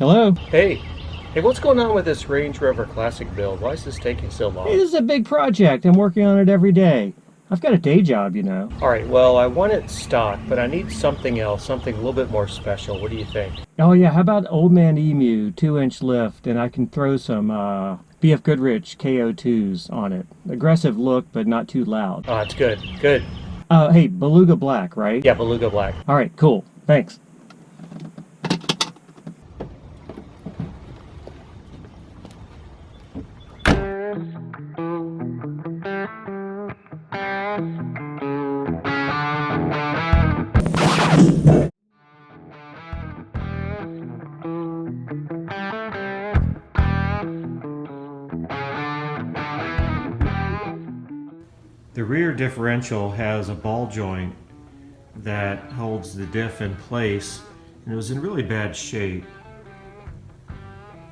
Hello? Hey, what's going on with this Range Rover Classic build? Why is this taking so Hey, long? this is a big project. I'm working on it every day. I've got a day job, you know. All right, well, I want it stock, but I need something else, something a little bit more special. What do you think? Oh, yeah, how about Old Man Emu 2-inch lift, and I can throw some BF Goodrich KO2s on it. Aggressive look, but not too loud. Oh, it's good. Good. Hey, Beluga Black, right? Yeah, Beluga Black. All right, cool. Thanks. The rear differential has a ball joint that holds the diff in place, and it was in really bad shape.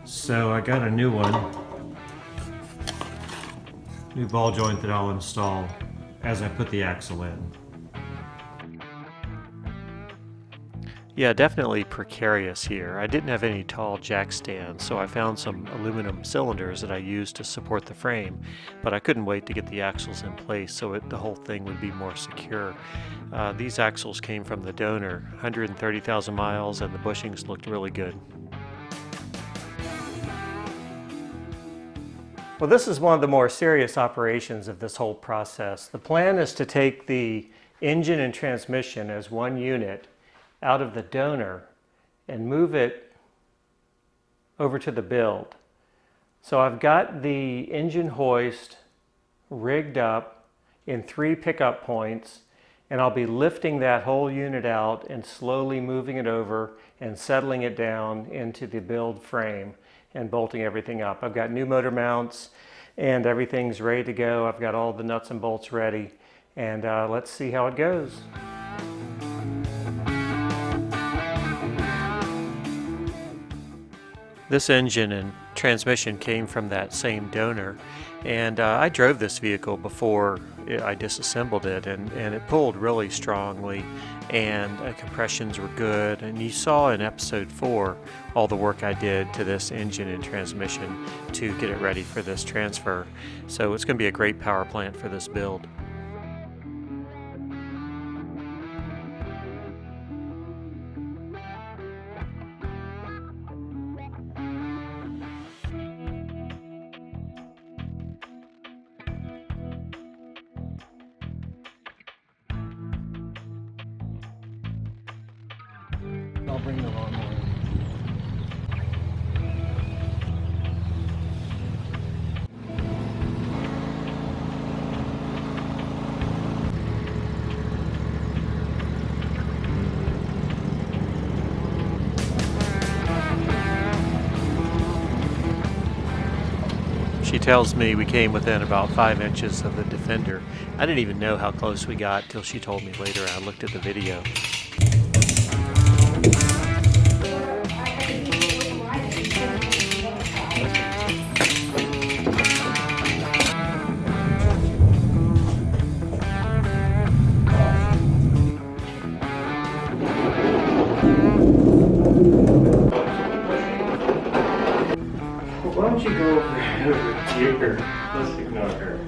So I got a new one, new ball joint that I'll install as I put the axle in. Yeah, definitely precarious here. I didn't have any tall jack stands, so I found some aluminum cylinders that I used to support the frame, but I couldn't wait to get the axles in place so the whole thing would be more secure. These axles came from the donor, 130,000 miles, and the bushings looked really good. Well, this is one of the more serious operations of this whole process. The plan is to take the engine and transmission as one unit out of the donor and move it over to the build. So I've got the engine hoist rigged up in 3 pickup points, and I'll be lifting that whole unit out and slowly moving it over and settling it down into the build frame and bolting everything up. I've got new motor mounts and everything's ready to go. I've got all the nuts and bolts ready, and let's see how it goes. This engine and transmission came from that same donor, and I drove this vehicle before I disassembled it, and it pulled really strongly, and compressions were good, and you saw in episode 4 all the work I did to this engine and transmission to get it ready for this transfer. So it's going to be a great power plant for this build. I'll bring the lawnmower. She tells me we came within about 5 inches of the Defender. I didn't even know how close we got till she told me later. I looked at the video. Why don't you go over here? Let's ignore her.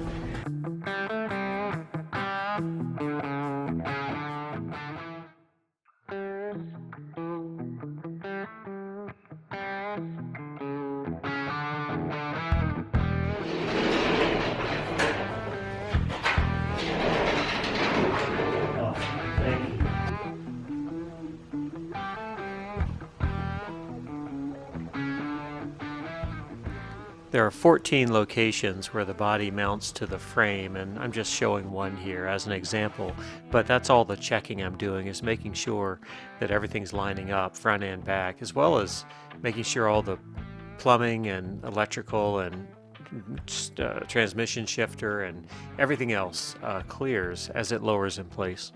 Oh, thank you. There are 14 locations where the body mounts to the frame, and I'm just showing one here as an example, but that's all the checking I'm doing, is making sure that everything's lining up front and back, as well as making sure all the plumbing and electrical and transmission shifter and everything else clears as it lowers in place.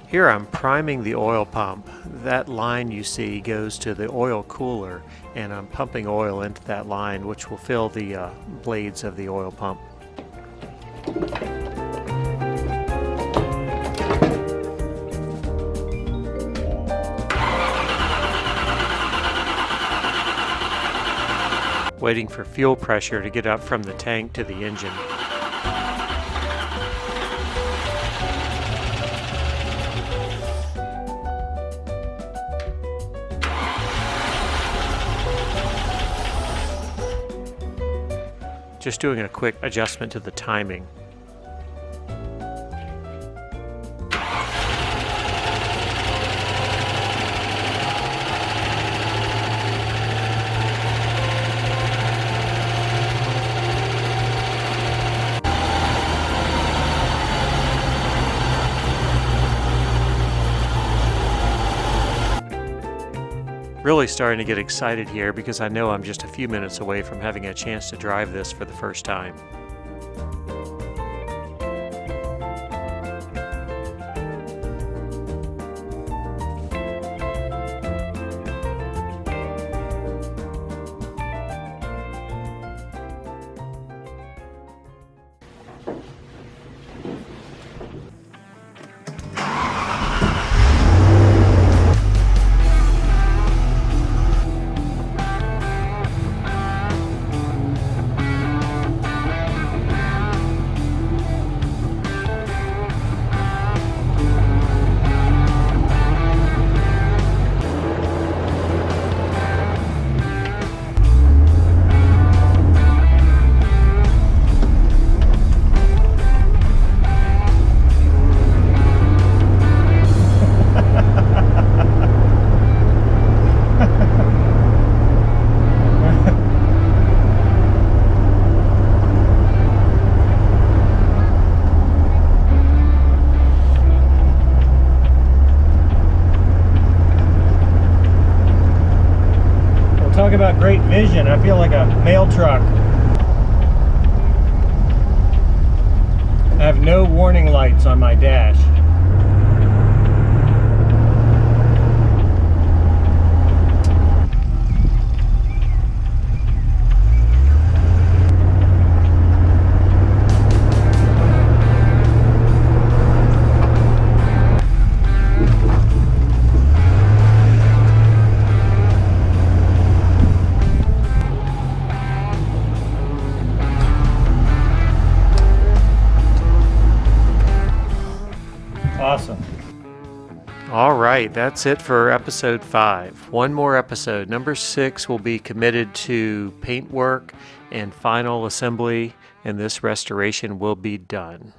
Here I'm priming the oil pump. That line you see goes to the oil cooler, and I'm pumping oil into that line, which will fill the blades of the oil pump. Waiting for fuel pressure to get up from the tank to the engine. Just doing a quick adjustment to the timing. Really starting to get excited here because I know I'm just a few minutes away from having a chance to drive this for the first time. Talk about great vision. I feel like a mail truck. I have no warning lights on my dash. Awesome. All right, that's it for episode 5. One more episode. Number 6 will be committed to paint work and final assembly, and this restoration will be done.